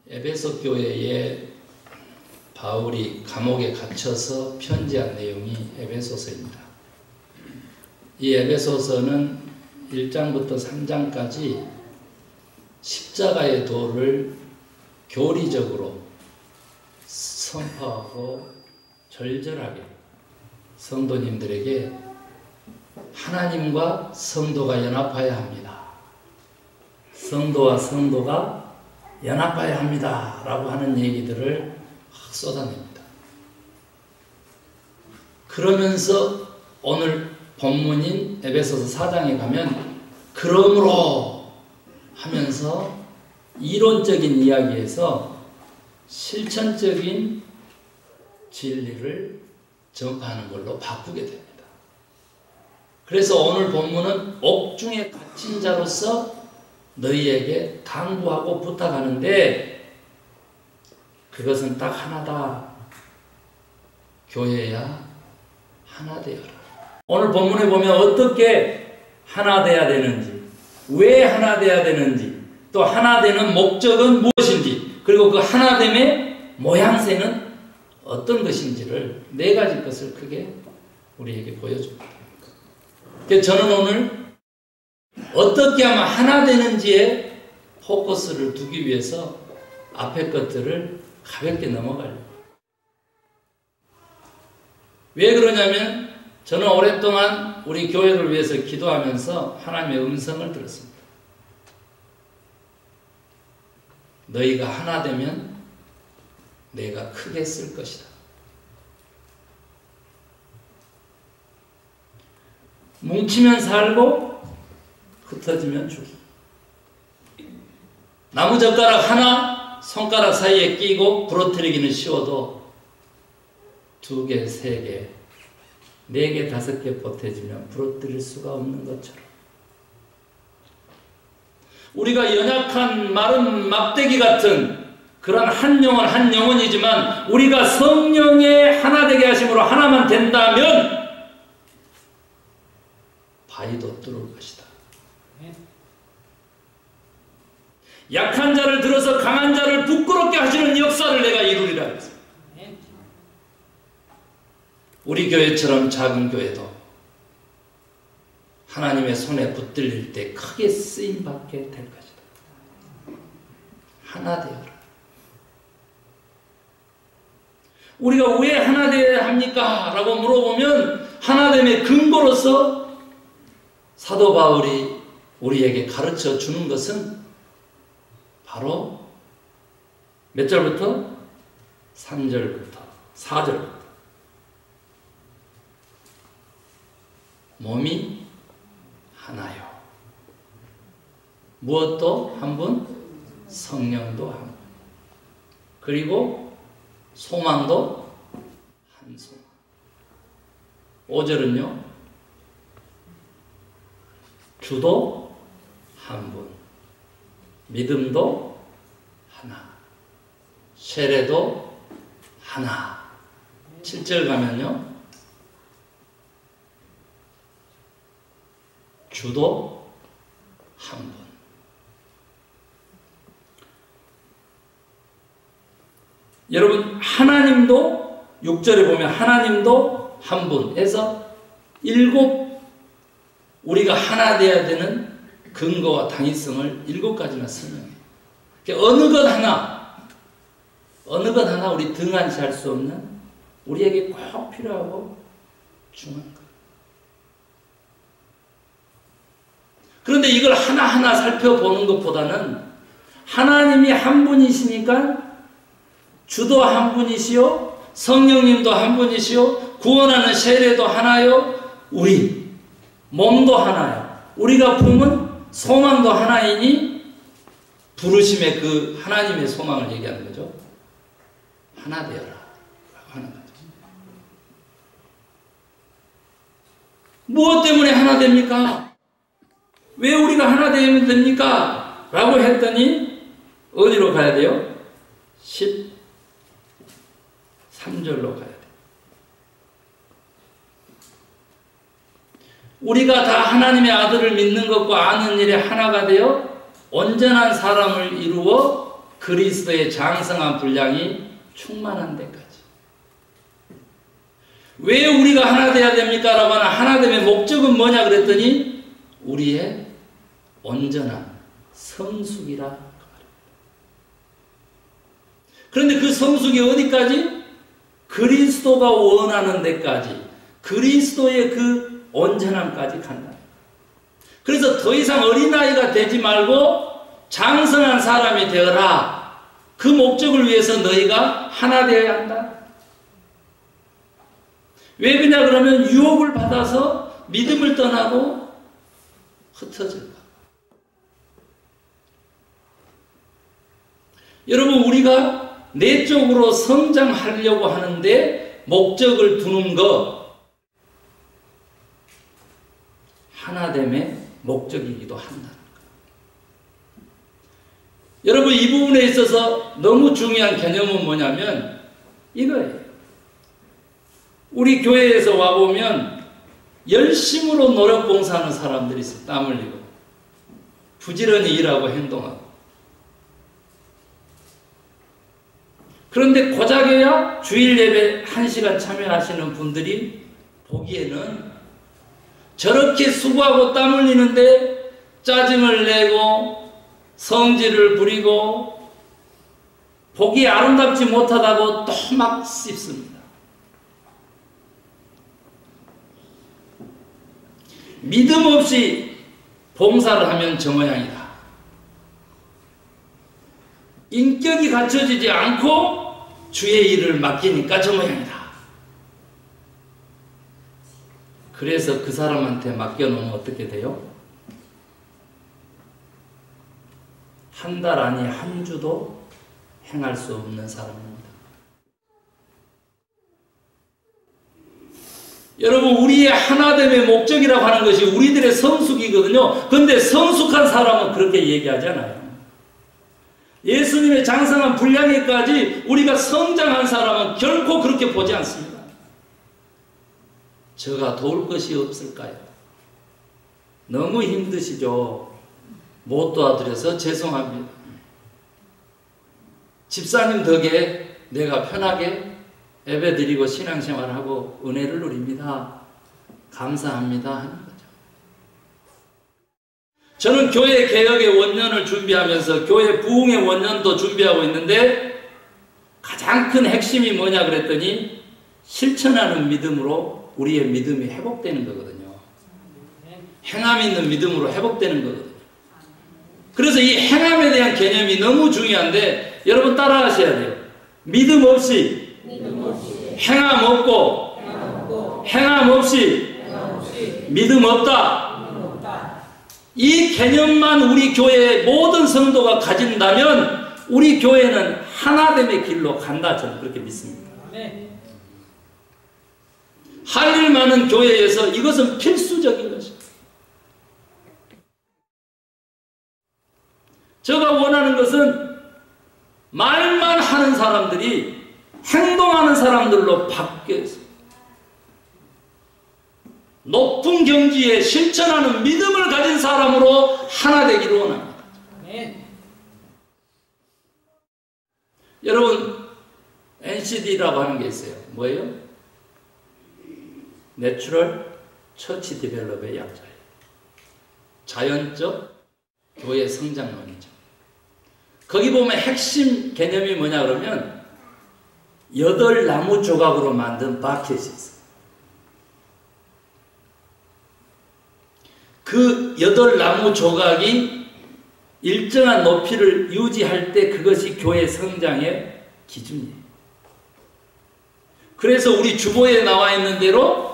에베소 교회에 바울이 감옥에 갇혀서 편지한 내용이 에베소서입니다. 이 에베소서는 1장부터 3장까지 십자가의 도를 교리적으로 선포하고 절절하게 성도님들에게 하나님과 성도가 연합해야 합니다. 성도와 성도가 연합해야 합니다. 라고 하는 얘기들을 확 쏟아냅니다. 그러면서 오늘 본문인 에베소서 4장에 가면 그러므로 하면서 이론적인 이야기에서 실천적인 진리를 전파하는 걸로 바꾸게 됩니다. 그래서 오늘 본문은 옥중에 갇힌 자로서 너희에게 당부하고 부탁하는데 그것은 딱 하나다. 교회야 하나 되어라. 오늘 본문에 보면 어떻게 하나 돼야 되는지, 왜 하나 돼야 되는지, 또 하나 되는 목적은 무엇인지, 그리고 그 하나됨의 모양새는 어떤 것인지를 네 가지 것을 크게 우리에게 보여줍니다. 그래서 저는 오늘 어떻게 하면 하나 되는지에 포커스를 두기 위해서 앞에 것들을 가볍게 넘어가려고. 왜 그러냐면 저는 오랫동안 우리 교회를 위해서 기도하면서 하나님의 음성을 들었습니다. 너희가 하나 되면 내가 크게 쓸 것이다. 뭉치면 살고 흩어지면 죽이. 나무젓가락 하나 손가락 사이에 끼고 부러뜨리기는 쉬워도 2개, 3개, 4개, 5개 보태지면 부러뜨릴 수가 없는 것처럼 우리가 연약한 마른 막대기 같은 그런 한 영혼이지만 우리가 성령의 하나 되게 하심으로 하나만 된다면 바위도 뚫을 것이다. 약한 자를 들어서 강한 자를 부끄럽게 하시는 역사를 내가 이루리라 했습니다. 우리 교회처럼 작은 교회도 하나님의 손에 붙들릴 때 크게 쓰임받게 될 것이다. 하나 되어라. 우리가 왜 하나 되어야 합니까? 라고 물어보면 하나됨의 근거로서 사도 바울이 우리에게 가르쳐 주는 것은 바로 몇 절부터? 3절부터 4절부터 몸이 하나요. 무엇도 한 분, 성령도 한 분. 그리고 소망도 한 소망. 5절은요. 주도 한 분. 믿음도 하나. 세례도 하나. 7절 가면요. 주도 한 분. 여러분 하나님도 6절에 보면 하나님도 한 분 해서 7 우리가 하나 되어야 되는 근거와 당위성을 7가지나 설명해요. 어느 것 하나 우리 등한시할 수 없는 우리에게 꼭 필요하고 중요한 것. 그런데 이걸 하나하나 살펴보는 것보다는 하나님이 한 분이시니까 주도 한 분이시요 성령님도 한 분이시요 구원하는 세례도 하나요 우리 몸도 하나요 우리가 품은 소망도 하나이니 부르심의 그 하나님의 소망을 얘기하는 거죠. 하나 되어라 라고 하는 거죠. 무엇 때문에 하나 됩니까? 왜 우리가 하나 되면 됩니까? 라고 했더니 어디로 가야 돼요? 13절로 가야 돼요. 우리가 다 하나님의 아들을 믿는 것과 아는 일에 하나가 되어 온전한 사람을 이루어 그리스도의 장성한 분량이 충만한 데까지. 왜 우리가 하나 돼야 됩니까? 라고 하는 하나됨의 목적은 뭐냐 그랬더니 우리의 온전한 성숙이라. 그런데 그 성숙이 어디까지? 그리스도가 원하는 데까지, 그리스도의 그 온전함까지 간다. 그래서 더 이상 어린아이가 되지 말고 장성한 사람이 되어라. 그 목적을 위해서 너희가 하나 되어야 한다. 왜 그러냐 그러면 유혹을 받아서 믿음을 떠나고 흩어질까. 여러분, 우리가 내적으로 성장하려고 하는데 목적을 두는 것, 하나됨의 목적이기도 한다는 것. 여러분, 이 부분에 있어서 너무 중요한 개념은 뭐냐면 이거예요. 우리 교회에서 와보면 열심으로 노력 봉사하는 사람들이 있어요. 땀 흘리고 부지런히 일하고 행동하고. 그런데 고작해야 주일 예배 1시간 참여하시는 분들이 보기에는 저렇게 수고하고 땀 흘리는데 짜증을 내고 성질을 부리고 보기 아름답지 못하다고 또 막 씹습니다. 믿음 없이 봉사를 하면 저 모양이다. 인격이 갖춰지지 않고 주의 일을 맡기니까 저 모양이다. 그래서 그 사람한테 맡겨놓으면 어떻게 돼요? 한 달 아니 한 주도 행할 수 없는 사람입니다. 여러분, 우리의 하나됨의 목적이라고 하는 것이 우리들의 성숙이거든요. 그런데 성숙한 사람은 그렇게 얘기하잖아요. 예수님의 장성한 분량에까지 우리가 성장한 사람은 결코 그렇게 보지 않습니다. 저가 도울 것이 없을까요? 너무 힘드시죠? 못 도와드려서 죄송합니다. 집사님 덕에 내가 편하게 예배드리고 신앙생활하고 은혜를 누립니다. 감사합니다 하는 거죠. 저는 교회 개혁의 원년을 준비하면서 교회 부흥의 원년도 준비하고 있는데 가장 큰 핵심이 뭐냐 그랬더니 실천하는 믿음으로 우리의 믿음이 회복되는 거거든요. 행함 있는 믿음으로 회복되는 거거든요. 그래서 이 행함에 대한 개념이 너무 중요한데 여러분 따라 하셔야 돼요. 믿음 없이 행함 없고 행함 없이 믿음 없다. 이 개념만 우리 교회의 모든 성도가 가진다면 우리 교회는 하나됨의 길로 간다. 저는 그렇게 믿습니다. 할 일 많은 교회에서 이것은 필수적인 것입니다. 제가 원하는 것은 말만 하는 사람들이 행동하는 사람들로 바뀌어서 높은 경지에 실천하는 믿음을 가진 사람으로 하나 되기를 원합니다. 여러분, NCD라고 하는 게 있어요. 뭐예요? 내추럴 처치 디벨롭의 약자예요. 자연적 교회 성장론이죠. 거기 보면 핵심 개념이 뭐냐 그러면 8 나무 조각으로 만든 바켓이 있어요. 그 8 나무 조각이 일정한 높이를 유지할 때 그것이 교회 성장의 기준이에요. 그래서 우리 주보에 나와 있는 대로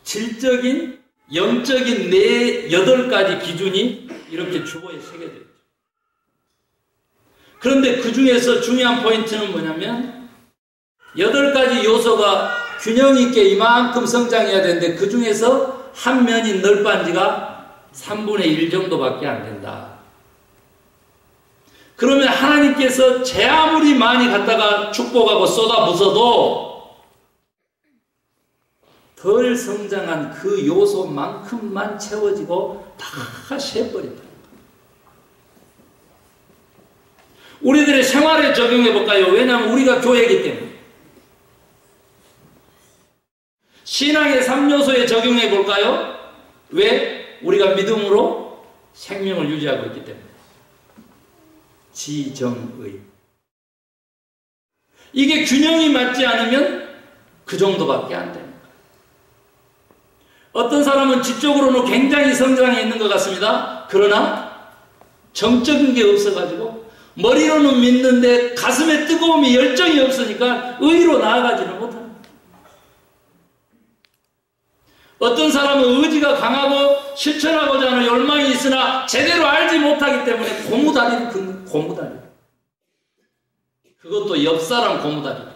질적인, 영적인 8가지 기준이 이렇게 주보에 새겨져 있죠. 그런데 그 중에서 중요한 포인트는 뭐냐면 8가지 요소가 균형 있게 이만큼 성장해야 되는데 그 중에서 한 면인 널빤지가 3분의 1 정도밖에 안 된다. 그러면 하나님께서 제 아무리 많이 갖다가 축복하고 쏟아부어도 덜 성장한 그 요소만큼만 채워지고 다 새버린다. 우리들의 생활에 적용해 볼까요? 왜냐하면 우리가 교회이기 때문에. 신앙의 3요소에 적용해 볼까요? 왜? 우리가 믿음으로 생명을 유지하고 있기 때문에. 지정의. 이게 균형이 맞지 않으면 그 정도밖에 안 됩니다. 어떤 사람은 지적으로는 굉장히 성장해 있는 것 같습니다. 그러나 정적인 게 없어가지고 머리로는 믿는데 가슴에 뜨거움이 열정이 없으니까 의로 나아가지는 못합니다. 어떤 사람은 의지가 강하고 실천하고자 하는 열망이 있으나 제대로 알지 못하기 때문에 고무다리를 긋는 고무다리. 그것도 옆사람 고무다리.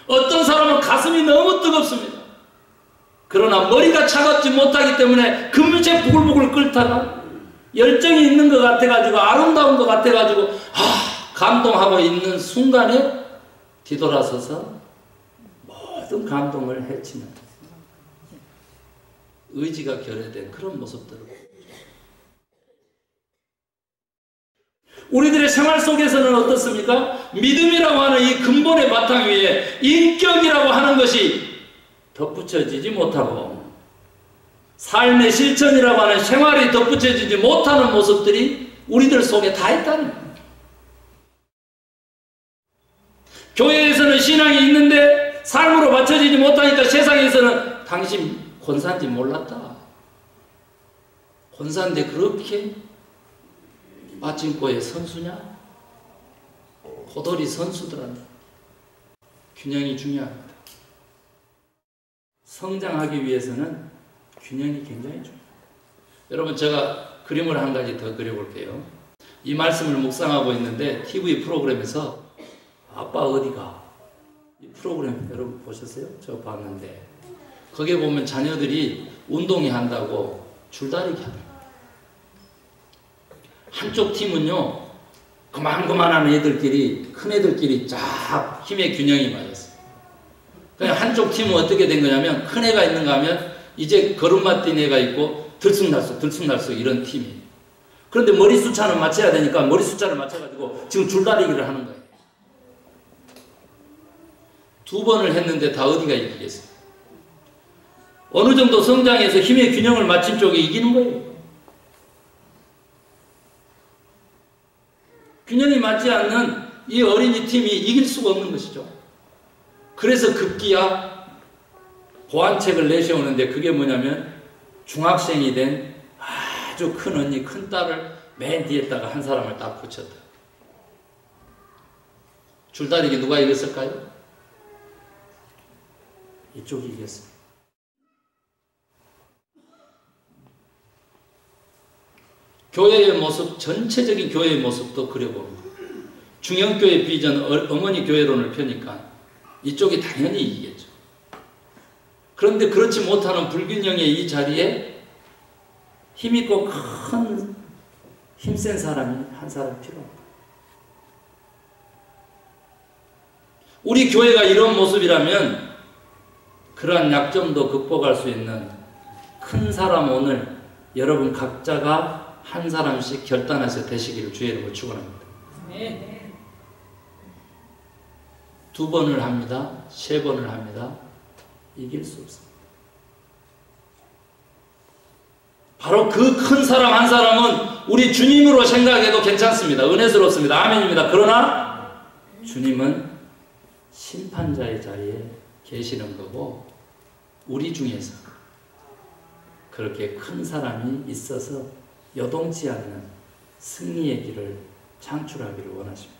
어떤 사람은 가슴이 너무 뜨겁습니다. 그러나 머리가 차갑지 못하기 때문에 금세 부글부글 끓다가 열정이 있는 것 같아가지고 아름다운 것 같아가지고 감동하고 있는 순간에 뒤돌아서서 모든 감동을 해치는 의지가 결여된 그런 모습들을 우리들의 생활 속에서는 어떻습니까? 믿음이라고 하는 이 근본의 바탕 위에 인격이라고 하는 것이 덧붙여지지 못하고 삶의 실천이라고 하는 생활이 덧붙여지지 못하는 모습들이 우리들 속에 다 있다는 거예요. 교회에서는 신앙이 있는데 삶으로 맞춰지지 못하니까 세상에서는 당신 권사인지 몰랐다. 권사인데 그렇게 빠진코의 선수냐? 고돌이 선수들한테 균형이 중요합니다. 성장하기 위해서는 균형이 굉장히 중요해요. 여러분, 제가 그림을 한 가지 더 그려볼게요. 이 말씀을 묵상하고 있는데 TV 프로그램에서 아빠 어디가? 이 프로그램 여러분 보셨어요? 저 봤는데 거기에 보면 자녀들이 운동회 한다고 줄다리기 하더라고요. 한쪽 팀은요, 그만한 애들끼리, 큰 애들끼리 쫙 힘의 균형이 맞았어요. 그냥 한쪽 팀은 어떻게 된 거냐면, 큰 애가 있는가 하면, 이제 걸음마 뛴 애가 있고, 들쑥날쑥 이런 팀이에요. 그런데 머리 숫자는 맞춰야 되니까, 머리 숫자를 맞춰가지고, 지금 줄다리기를 하는 거예요. 2번을 했는데 다 어디가 이기겠어요? 어느 정도 성장해서 힘의 균형을 맞춘 쪽이 이기는 거예요. 균형이 맞지 않는 이 어린이 팀이 이길 수가 없는 것이죠. 그래서 급기야 보완책을 내세우는데 그게 뭐냐면 중학생이 된 아주 큰 언니, 큰 딸을 맨 뒤에다가 한 사람을 딱 붙였다. 줄다리기 누가 이겼을까요? 이쪽이 이겼어요. 교회의 모습, 전체적인 교회의 모습도 그려봅니다. 중형교회 비전, 어머니 교회론을 펴니까 이쪽이 당연히 이기겠죠. 그런데 그렇지 못하는 불균형의 이 자리에 힘있고 큰 힘센 사람이 한 사람 필요합니다. 우리 교회가 이런 모습이라면 그러한 약점도 극복할 수 있는 큰 사람 오늘 여러분 각자가 한 사람씩 결단해서 되시기를 주의 이름으로 축원합니다. 2번을 합니다. 3번을 합니다. 이길 수 없습니다. 바로 그 큰 사람 한 사람은 우리 주님으로 생각해도 괜찮습니다. 은혜스럽습니다. 아멘입니다. 그러나 주님은 심판자의 자리에 계시는 거고 우리 중에서 그렇게 큰 사람이 있어서 여동치 않는 승리의 길을 창출하기를 원하십니다.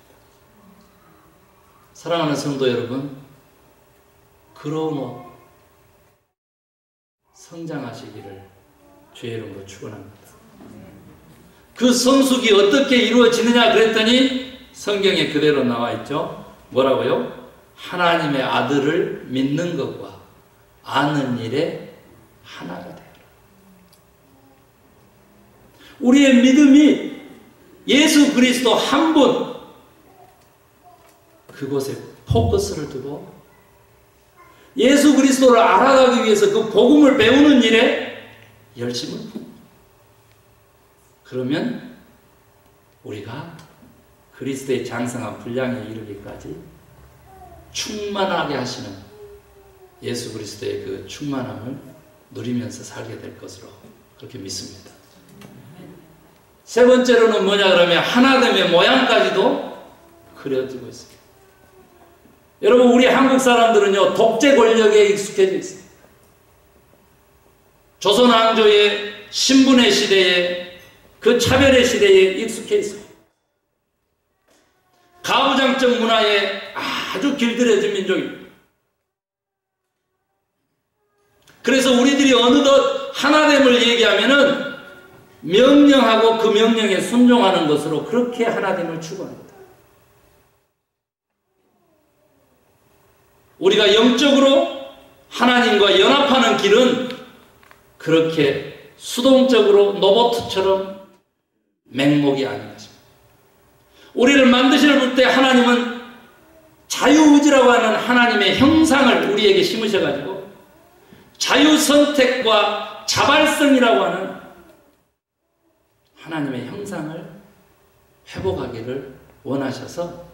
사랑하는 성도 여러분, 그런 옷 성장하시기를 주의 이름으로 축원합니다. 그 성숙이 어떻게 이루어지느냐 그랬더니 성경에 그대로 나와 있죠. 뭐라고요? 하나님의 아들을 믿는 것과 아는 일에 하나가 되어라. 우리의 믿음이 예수 그리스도 한 분 그곳에 포커스를 두고 예수 그리스도를 알아가기 위해서 그 복음을 배우는 일에 열심을 풉니다. 그러면 우리가 그리스도의 장성한 분량에 이르기까지 충만하게 하시는 예수 그리스도의 그 충만함을 누리면서 살게 될 것으로 그렇게 믿습니다. 세 번째로는 뭐냐 그러면 하나됨의 모양까지도 그려지고 있습니다. 여러분, 우리 한국 사람들은요, 독재 권력에 익숙해져 있어요. 조선 왕조의 신분의 시대에, 그 차별의 시대에 익숙해 있어요. 가부장적 문화에 아주 길들여진 민족입니다. 그래서 우리들이 어느덧 하나됨을 얘기하면은 명령하고 그 명령에 순종하는 것으로 그렇게 하나됨을 추구합니다. 우리가 영적으로 하나님과 연합하는 길은 그렇게 수동적으로 로봇처럼 맹목이 아닌 것입니다. 우리를 만드실 때 하나님은 자유의지라고 하는 하나님의 형상을 우리에게 심으셔가지고 자유선택과 자발성이라고 하는 하나님의 형상을 회복하기를 원하셔서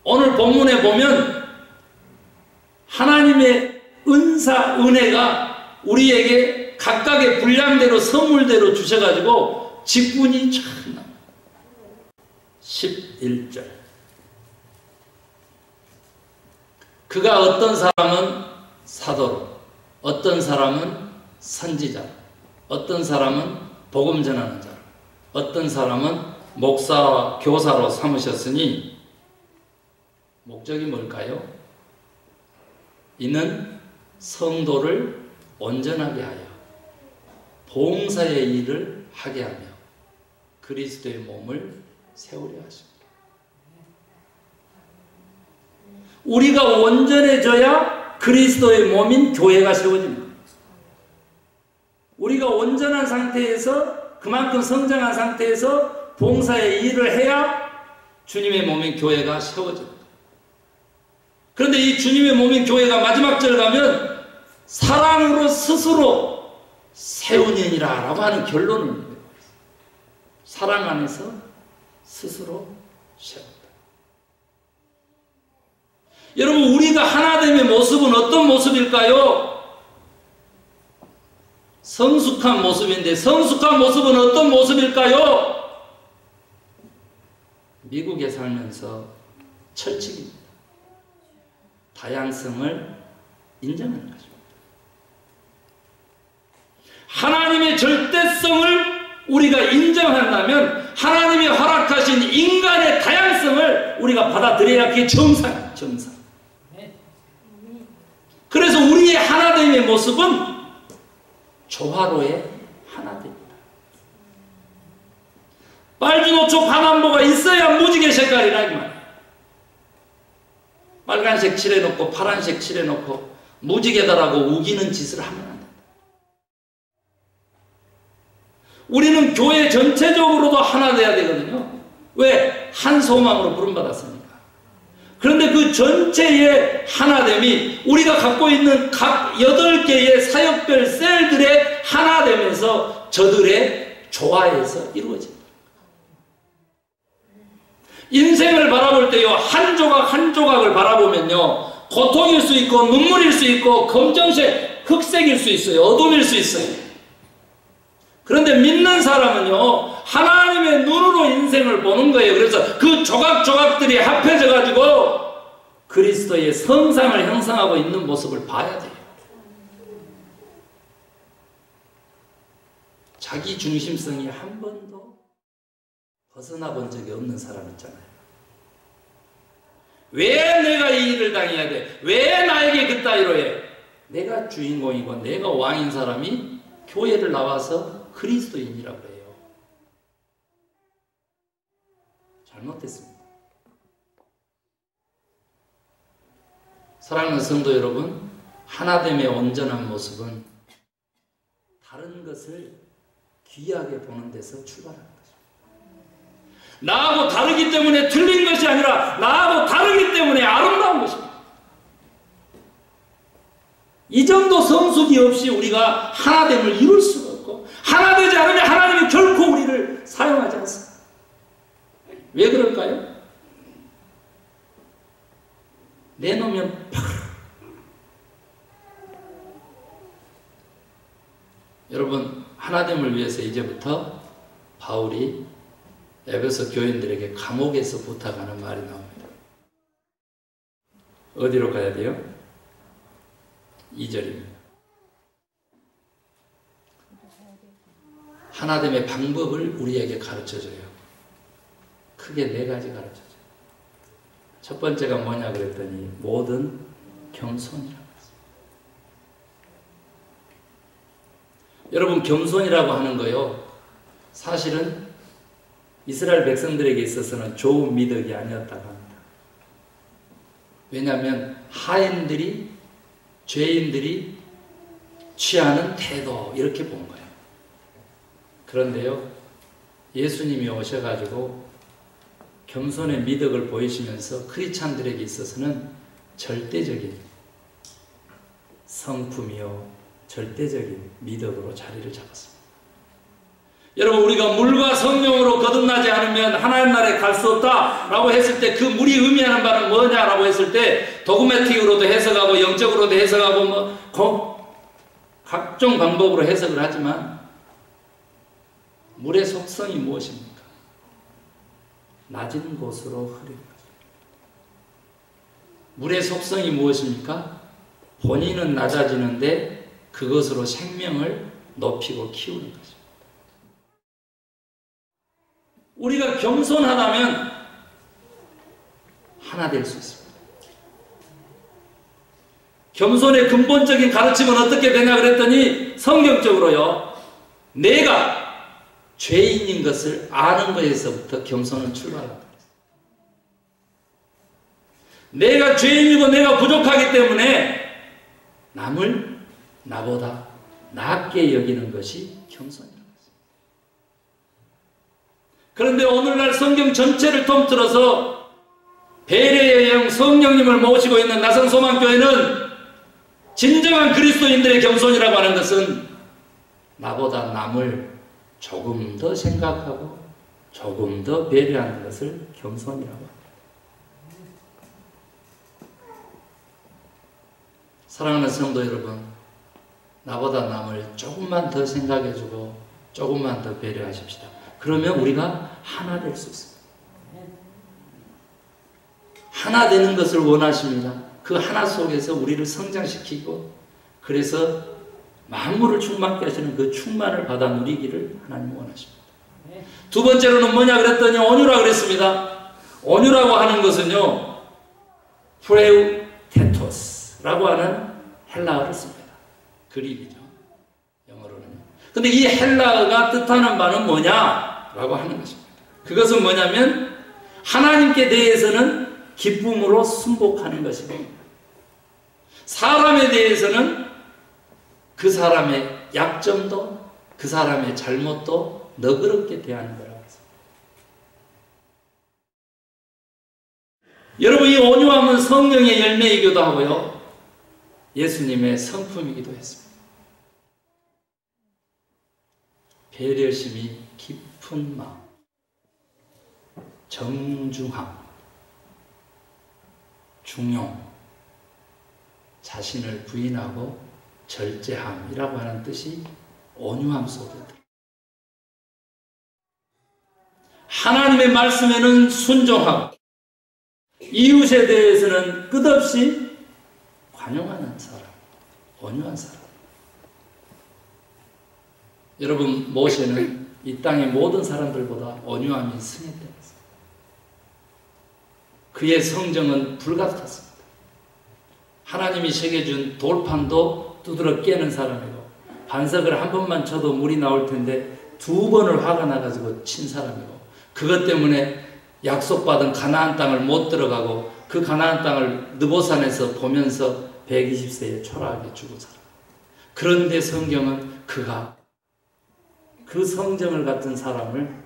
오늘 본문에 보면 하나님의 은사, 은혜가 우리에게 각각의 분량대로 선물대로 주셔가지고 직분이 참 나옵니다. 11절. 그가 어떤 사람은 사도로, 어떤 사람은 선지자, 어떤 사람은 복음 전하는 자, 어떤 사람은 목사와 교사로 삼으셨으니 목적이 뭘까요? 이는 성도를 온전하게 하여 봉사의 일을 하게 하며 그리스도의 몸을 세우려 하십니다. 우리가 온전해져야 그리스도의 몸인 교회가 세워집니다. 우리가 온전한 상태에서, 그만큼 성장한 상태에서 봉사의 일을 해야 주님의 몸인 교회가 세워집니다. 그런데 이 주님의 몸인 교회가 마지막 절 가면 사랑으로 스스로 세우느니라 라고 하는 결론을 내립니다. 사랑 안에서 스스로 세운다. 여러분, 우리가 하나됨의 모습은 어떤 모습일까요? 성숙한 모습인데, 성숙한 모습은 어떤 모습일까요? 미국에 살면서 철칙입니다. 다양성을 인정하는 것입니다. 하나님의 절대성을 우리가 인정한다면 하나님이 허락하신 인간의 다양성을 우리가 받아들여야 그게 정상이에요. 정상. 그래서 우리의 하나됨의 모습은 조화로의 하나됨입니다. 빨주노초 파남보가 있어야 무지개 색깔이라 이 말이에요. 빨간색 칠해놓고 파란색 칠해놓고 무지개다라고 우기는 짓을 하면 안 된다. 우리는 교회 전체적으로도 하나 돼야 되거든요. 왜? 한 소망으로 부름받았으니까. 그런데 그 전체의 하나됨이 우리가 갖고 있는 각 8개의 사역별 셀들의 하나되면서 저들의 조화에서 이루어진다. 인생을 바라볼 때요, 한 조각 한 조각을 바라보면요, 고통일 수 있고 눈물일 수 있고 검정색, 흑색일 수 있어요. 어둠일 수 있어요. 그런데 믿는 사람은요, 하나님의 눈으로 인생을 보는 거예요. 그래서 그 조각조각들이 합해져 가지고 그리스도의 성상을 형성하고 있는 모습을 봐야 돼요. 자기 중심성이 한 번도 벗어나 본 적이 없는 사람 있잖아요. 왜 내가 이 일을 당해야 돼? 왜 나에게 그따위로 해? 내가 주인공이고 내가 왕인 사람이 교회를 나와서 그리스도인이라고 해요. 잘못됐습니다. 사랑하는 성도 여러분, 하나됨의 온전한 모습은 다른 것을 귀하게 보는 데서 출발하는 것입니다. 나하고 다르기 때문에 틀린 것이 아니라 나하고 다르기 때문에 아름다운 것입니다. 이 정도 성숙이 없이 우리가 하나됨을 이룰 수가 없고, 하나되지 않으면 하나님이 결코 우리를 사용하지 않습니다. 여러분, 하나됨을 위해서 이제부터 바울이 에베소 교인들에게 감옥에서 부탁하는 말이 나옵니다. 어디로 가야 돼요? 2절입니다. 하나됨의 방법을 우리에게 가르쳐줘요. 크게 4가지 가르쳐줘요. 첫 번째가 뭐냐 그랬더니 모든 겸손이라고 했어요. 여러분, 겸손이라고 하는 거요, 사실은 이스라엘 백성들에게 있어서는 좋은 미덕이 아니었다고 합니다. 왜냐하면 하인들이, 죄인들이 취하는 태도, 이렇게 본 거예요. 그런데요, 예수님이 오셔가지고 겸손의 미덕을 보이시면서 크리스찬들에게 있어서는 절대적인 성품이요, 절대적인 미덕으로 자리를 잡았습니다. 여러분, 우리가 물과 성령으로 거듭나지 않으면 하나님 나라에 갈 수 없다라고 했을 때 그 물이 의미하는 바는 뭐냐라고 했을 때 도그매틱으로도 해석하고 영적으로도 해석하고 각종 방법으로 해석을 하지만 물의 속성이 무엇입니까? 낮은 곳으로 흐르는 거죠. 물의 속성이 무엇입니까? 본인은 낮아지는데 그것으로 생명을 높이고 키우는 거죠. 우리가 겸손하다면 하나 될 수 있습니다. 겸손의 근본적인 가르침은 어떻게 되냐 그랬더니 성경적으로요, 내가 죄인인 것을 아는 것에서부터 겸손은 출발한다. 내가 죄인이고 내가 부족하기 때문에 남을 나보다 낮게 여기는 것이 겸손이라고 했습니다. 그런데 오늘날 성경 전체를 통틀어서 배려의 영 성령님을 모시고 있는 나성소망교회는 진정한 그리스도인들의 겸손이라고 하는 것은 나보다 남을 조금 더 생각하고 조금 더 배려하는 것을 겸손이라고 합니다. 사랑하는 성도 여러분, 나보다 남을 조금만 더 생각해주고 조금만 더 배려하십시다. 그러면 우리가 하나 될 수 있습니다. 하나 되는 것을 원하십니다. 그 하나 속에서 우리를 성장시키고, 그래서 만물을 충만케 하시는 그 충만을 받아 누리기를 하나님 원하십니다. 두 번째로는 뭐냐 그랬더니 온유라 그랬습니다. 온유라고 하는 것은요, 프레우테토스라고 하는 헬라어를 씁니다. 그릭이죠, 영어로는요. 근데 이 헬라어가 뜻하는 바는 뭐냐라고 하는 것입니다. 그것은 뭐냐면 하나님께 대해서는 기쁨으로 순복하는 것이고, 사람에 대해서는 그 사람의 약점도 그 사람의 잘못도 너그럽게 대하는 거라고 했습니다. 여러분, 이 온유함은 성령의 열매이기도 하고요, 예수님의 성품이기도 했습니다. 배려심이 깊은 마음, 정중함, 중용, 자신을 부인하고 절제함이라고 하는 뜻이 온유함 속에 들어요. 하나님의 말씀에는 순종하고 이웃에 대해서는 끝없이 관용하는 사람, 온유한 사람. 여러분, 모세는 이 땅의 모든 사람들보다 온유함이 승했다. 그의 성정은 불같았습니다. 하나님이 새겨준 돌판도 두드러 깨는 사람이고, 반석을 한 번만 쳐도 물이 나올 텐데 2번을 화가 나가지고 친 사람이고, 그것 때문에 약속받은 가나안 땅을 못 들어가고 그 가나안 땅을 느보산에서 보면서 120세에 초라하게 죽은 사람. 그런데 성경은 그가 그 성정을 같은 사람을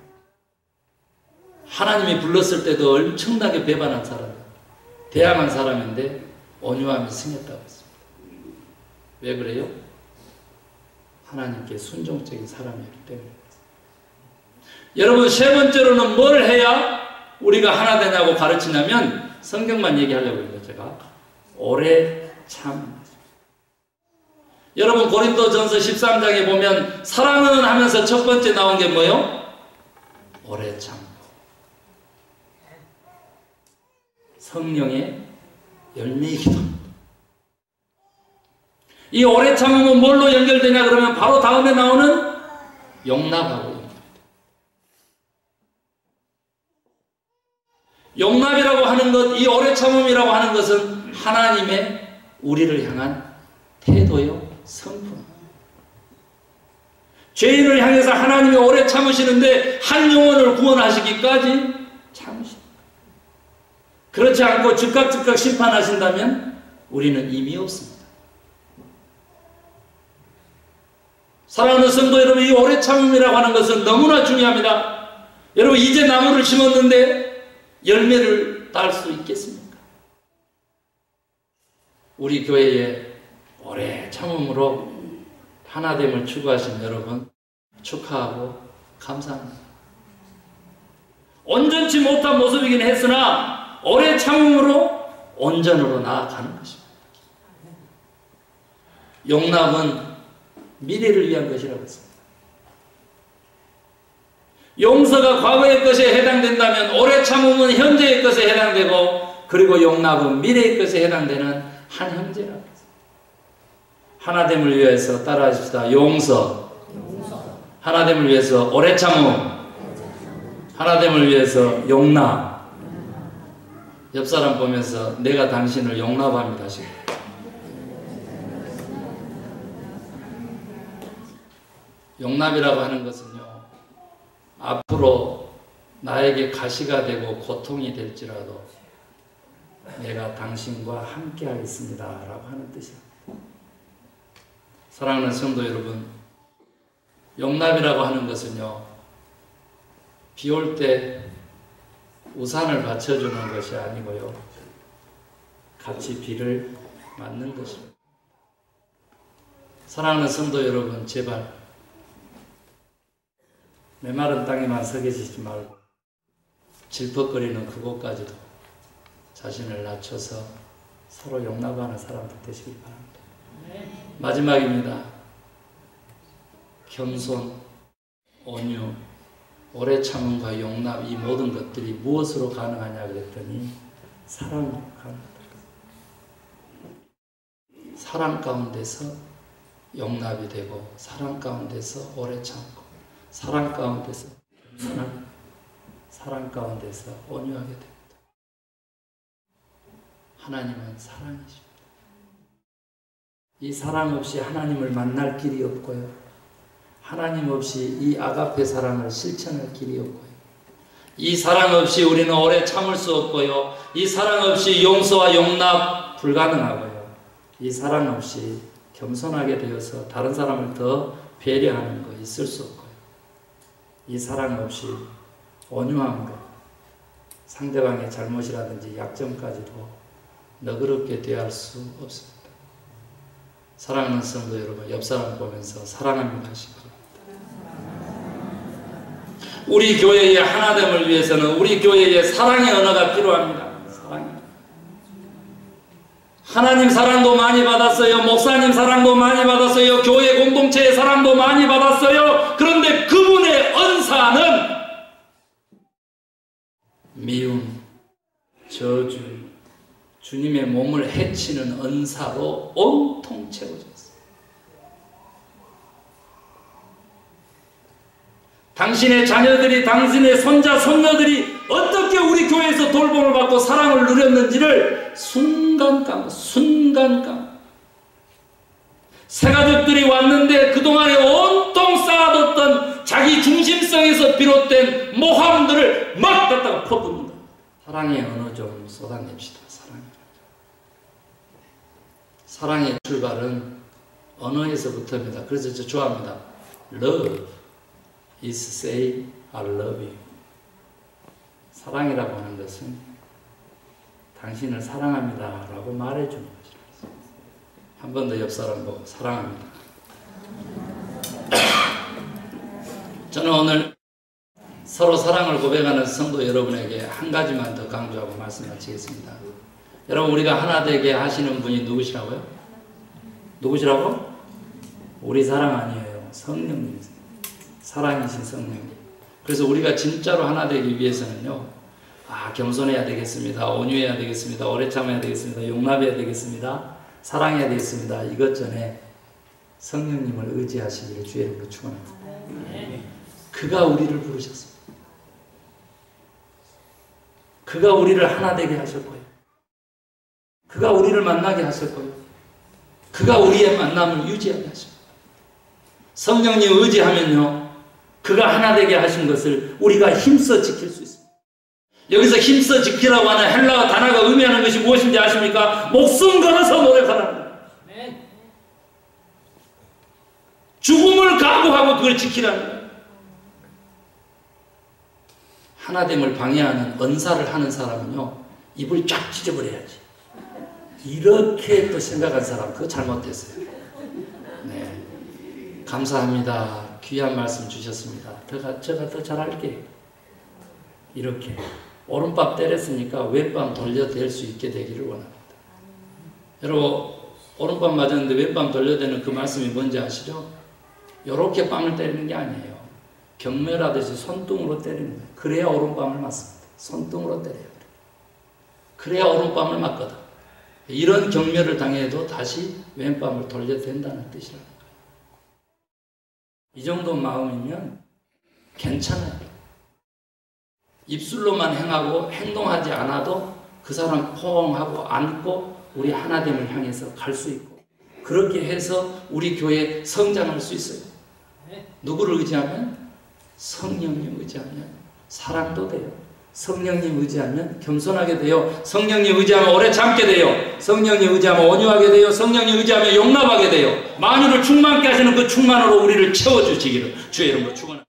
하나님이 불렀을 때도 엄청나게 배반한 사람, 대항한 사람인데 온유함이 승했다고 했습니다. 왜 그래요? 하나님께 순종적인 사람이었기 때문에. 여러분, 세 번째로는 뭘 해야 우리가 하나 되냐고 가르치냐면, 성경만 얘기하려고 했는데 제가 오래 참. 여러분 고린도전서 13장에 보면 사랑은 하면서 첫 번째 나온 게 뭐예요? 오래 참고. 성령의 열매이기도 합니다. 이 오래 참음은 뭘로 연결되냐 그러면 바로 다음에 나오는 용납하고 연결됩니다. 용납이라고 하는 것, 이 오래 참음이라고 하는 것은 하나님의 우리를 향한 태도요, 성품. 죄인을 향해서 하나님이 오래 참으시는데 한 영혼을 구원하시기까지 참으십니다. 그렇지 않고 즉각 심판하신다면 우리는 의미 없습니다. 사랑하는 성도 여러분, 이 오래 참음이라고 하는 것은 너무나 중요합니다. 여러분 이제 나무를 심었는데 열매를 딸 수 있겠습니까? 우리 교회에 오래 참음으로 하나됨을 추구하신 여러분 축하하고 감사합니다. 온전치 못한 모습이긴 했으나 오래 참음으로 온전으로 나아가는 것입니다. 용납은 미래를 위한 것이라고 했습니다. 용서가 과거의 것에 해당된다면 오래 참음은 현재의 것에 해당되고, 그리고 용납은 미래의 것에 해당되는 한 형제라고 했습니다. 하나됨을 위해서 따라하십시다. 용서. 하나됨을 위해서 오래 참음. 하나됨을 위해서 용납. 옆 사람 보면서 내가 당신을 용납합니다. 용납이라고 하는 것은요, 앞으로 나에게 가시가 되고 고통이 될지라도 내가 당신과 함께 하겠습니다 라고 하는 뜻이에요. 사랑하는 성도 여러분, 용납이라고 하는 것은요, 비 올 때 우산을 받쳐주는 것이 아니고요, 같이 비를 맞는 것입니다. 사랑하는 성도 여러분, 제발 메마른 땅에만 서 계시지 말고 질퍽거리는 그곳까지도 자신을 낮춰서 서로 용납하는 사람들 되시길 바랍니다. 마지막입니다. 겸손, 온유, 오래 참음과 용납, 이 모든 것들이 무엇으로 가능하냐 그랬더니 사랑으로 가능하다. 사랑 가운데서 용납이 되고, 사랑 가운데서 오래 참고, 사랑 가운데서 겸손한, 사랑 가운데서 온유하게 됩니다. 하나님은 사랑이십니다. 이 사랑 없이 하나님을 만날 길이 없고요, 하나님 없이 이 아가페 사랑을 실천할 길이 없고요, 이 사랑 없이 우리는 오래 참을 수 없고요, 이 사랑 없이 용서와 용납 불가능하고요, 이 사랑 없이 겸손하게 되어서 다른 사람을 더 배려하는 거 있을 수 없고요, 이 사랑 없이 온유함으로 상대방의 잘못이라든지 약점까지도 너그럽게 대할 수 없습니다. 사랑하는 성도 여러분, 옆 사람 보면서 사랑합니다 하시기 바랍니다. 우리 교회의 하나됨을 위해서는 우리 교회의 사랑의 언어가 필요합니다. 사랑이. 하나님 사랑도 많이 받았어요. 목사님 사랑도 많이 받았어요. 교회 공동체의 사랑도 많이 받았어요. 그런데 그분의 언사는 미움, 저주, 주님의 몸을 해치는 언사로 온통 채워졌어요. 당신의 자녀들이, 당신의 손자, 손녀들이 어떻게 우리 교회에서 돌봄을 받고 사랑을 누렸는지를 순간감, 새가족들이 왔는데 그동안에 온통 쌓아뒀던 자기 중심성에서 비롯된 모함들을 막 갖다가 퍼붓는다. 사랑의 언어 좀 쏟아냅시다. 사랑의 출발은 언어에서부터입니다. 그래서 저 좋아합니다. Love is say I love you. 사랑이라고 하는 것은 당신을 사랑합니다 라고 말해주는 것입니다. 한 번 더 옆 사람 보고 사랑합니다. 저는 오늘 서로 사랑을 고백하는 성도 여러분에게 한 가지만 더 강조하고 말씀 마치겠습니다. 여러분, 우리가 하나 되게 하시는 분이 누구시라고요? 누구시라고? 우리 사랑 아니에요. 성령님. 사랑이신 성령님. 그래서 우리가 진짜로 하나 되기 위해서는요. 겸손해야 되겠습니다. 온유해야 되겠습니다. 오래 참아야 되겠습니다. 용납해야 되겠습니다. 사랑해야 되겠습니다. 이것 전에 성령님을 의지하시기를 주의 이름으로 축원합니다. 그가 우리를 부르셨습니다. 그가 우리를 하나 되게 하실 거예요. 그가 우리를 만나게 하실 거예요. 그가 우리의 만남을 유지하게 하실 거예요. 성령님 의지하면요. 그가 하나 되게 하신 것을 우리가 힘써 지킬 수 있습니다. 여기서 힘써 지키라고 하는 헬라어 단어가 의미하는 것이 무엇인지 아십니까? 목숨 걸어서 노력하라는 거예요. 죽음을 각오하고 그걸 지키라는 거예요. 하나됨을 방해하는 언사를 하는 사람은요. 입을 쫙 찢어버려야지. 이렇게 또 생각한 사람 그거 잘못됐어요. 네, 감사합니다. 귀한 말씀 주셨습니다. 제가 더 잘할게요. 이렇게 오른밤 때렸으니까 왼밤 돌려댈 수 있게 되기를 원합니다. 여러분 오른밤 맞았는데 왼밤 돌려대는 그 말씀이 뭔지 아시죠? 이렇게 뺨을 때리는 게 아니에요. 경멸하듯이 손등으로 때리는 거예요. 그래야 오른밤을 맞습니다. 손등으로 때려요. 그래야 오른밤을 맞거든. 이런 경멸을 당해도 다시 왼밤을 돌려댄다는 뜻이라는 거예요. 이 정도 마음이면 괜찮아요. 입술로만 행하고 행동하지 않아도 그 사람 포옹하고 안고 우리 하나됨을 향해서 갈 수 있고 그렇게 해서 우리 교회 성장할 수 있어요. 누구를 의지하면? 성령님 의지하면 사랑도 돼요. 성령님 의지하면 겸손하게 돼요. 성령님 의지하면 오래 참게 돼요. 성령님 의지하면 온유하게 돼요. 성령님 의지하면 용납하게 돼요. 만유를 충만케 하시는 그 충만으로 우리를 채워주시기를 주의 이름으로 축원합니다.